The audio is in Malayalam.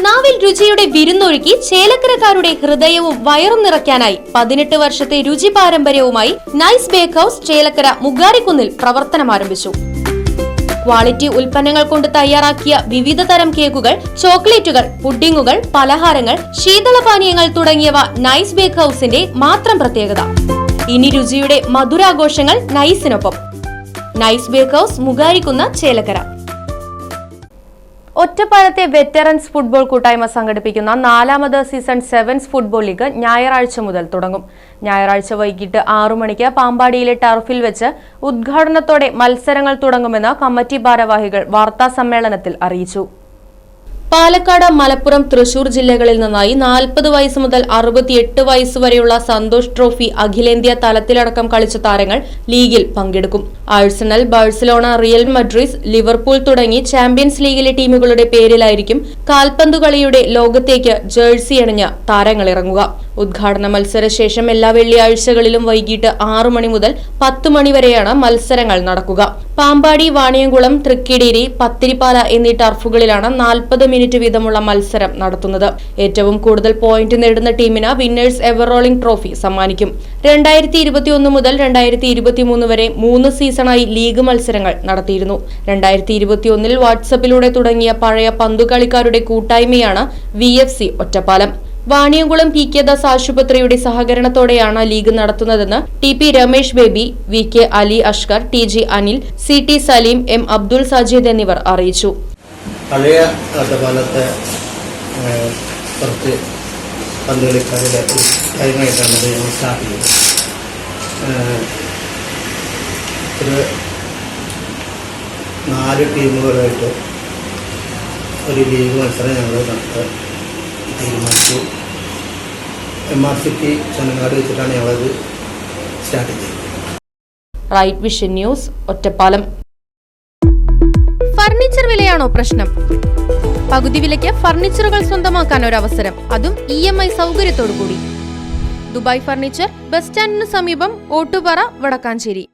നാവിൽ രുചിയുടെ വിരുന്നൊഴുക്കി ചേലക്കരക്കാരുടെ ഹൃദയവും വയറും നിറയ്ക്കാനായി 18 വർഷത്തെ രുചി പാരമ്പര്യവുമായി നൈസ് ബേക്ക് ഹൌസ് ചേലക്കര മുഗാരിക്കുന്നിൽ പ്രവർത്തനം ആരംഭിച്ചു. ക്വാളിറ്റി ഉൽപ്പന്നങ്ങൾ കൊണ്ട് തയ്യാറാക്കിയ വിവിധ തരം കേക്കുകൾ, ചോക്ലേറ്റുകൾ, പുഡിങ്ങുകൾ, പലഹാരങ്ങൾ, ശീതളപാനീയങ്ങൾ തുടങ്ങിയവ നൈസ് ബേക്ക് ഹൌസിന്റെ മാത്രം പ്രത്യേകത. ഇനി രുചിയുടെ മധുരാഘോഷങ്ങൾ നൈസിനൊപ്പം. Nice Bake House, Mugarikkunnu, Chelakkara. ഒറ്റപ്പാലത്തെ വെറ്ററൻസ് ഫുട്ബോൾ കൂട്ടായ്മ സംഘടിപ്പിക്കുന്ന 4ാമത് സീസൺ 7 ഫുട്ബോൾ ലീഗ് ഞായറാഴ്ച മുതൽ തുടങ്ങും. ഞായറാഴ്ച വൈകിട്ട് 6 മണിക്ക് പാമ്പാടിയിലെ ടർഫിൽ വെച്ച് ഉദ്ഘാടനത്തോടെ മത്സരങ്ങൾ തുടങ്ങുമെന്ന് കമ്മിറ്റി ഭാരവാഹികൾ വാർത്താസമ്മേളനത്തിൽ അറിയിച്ചു. പാലക്കാട്, മലപ്പുറം, തൃശൂർ ജില്ലകളിൽ നിന്നായി 40 വയസ്സ് മുതൽ 68 വയസ്സ് വരെയുള്ള സന്തോഷ് ട്രോഫി അഖിലേന്ത്യാ തലത്തിലടക്കം കളിച്ച താരങ്ങൾ ലീഗിൽ പങ്കെടുക്കും. Arsenal, Barcelona, real Madrid, Liverpool തുടങ്ങി ചാമ്പ്യൻസ് ലീഗിലെ ടീമുകളുടെ പേരിലായിരിക്കും കാൽപന്തുകളിയുടെ ലോകത്തേക്ക് ജേഴ്സി അണിഞ്ഞ താരങ്ങൾ ഇറങ്ങുക. ഉദ്ഘാടന മത്സരശേഷം എല്ലാ വെള്ളിയാഴ്ചകളിലും വൈകിട്ട് 6 മണി മുതൽ 10 മണി വരെയാണ് മത്സരങ്ങൾ നടക്കുക. പാമ്പാടി, വാണിയംകുളം, തൃക്കിടേരി, പത്തിരിപ്പാല എന്നീ ടർഫുകളിലാണ് 40 മിനിറ്റ് വീതമുള്ള മത്സരം നടത്തുന്നത്. ഏറ്റവും കൂടുതൽ പോയിന്റ് നേടുന്ന ടീമിന് വിന്നേഴ്സ് എവർ റോളിംഗ് ട്രോഫി സമ്മാനിക്കും. 2021 മുതൽ 2023 വരെ 3 സീസണായി ലീഗ് മത്സരങ്ങൾ നടത്തിയിരുന്നു. 2021 വാട്സപ്പിലൂടെ തുടങ്ങിയ പഴയ പന്തുകളിക്കാരുടെ കൂട്ടായ്മയാണ് VFC ഒറ്റപ്പാലം. വാണിയംകുളം PK ദാസ് ആശുപത്രിയുടെ സഹകരണത്തോടെയാണ് ലീഗ് നടത്തുന്നതെന്ന് TP Ramesh Baby, VK Ali Ashkar, TG Anil, CT Saleem, M Abdul Sajeed എന്നിവർ അറിയിച്ചു. പഴയ ഒറ്റപ്പാലത്തെ കുറച്ച് പന്തുകളിക്കാരുടെ കാര്യമായിട്ടാണ് ഞങ്ങൾ സ്റ്റാർട്ട് ചെയ്തത്. ഒരു 4 ടീമുകളായിട്ട് ഒരു ലീഗ് മത്സരം ഞങ്ങൾ നടത്താൻ തീരുമാനിച്ചു. MRCP ചനങ്ങാട് വെച്ചിട്ടാണ് ഞങ്ങളത് സ്റ്റാർട്ട് ചെയ്തത്. Right Vision News, Ottapalam. Furniture വിലയാണോ പ്രശ്നം? പകുതി വിലയ്ക്ക് ഫർണിച്ചറുകൾ സ്വന്തമാക്കാൻ ഒരു അവസരം, അതും EMI സൗകര്യത്തോടു കൂടി. ദുബായ് ഫർണിച്ചർ, ബസ് സ്റ്റാൻഡിന് സമീപം, ഓട്ടുപാറ, വടക്കാഞ്ചേരി.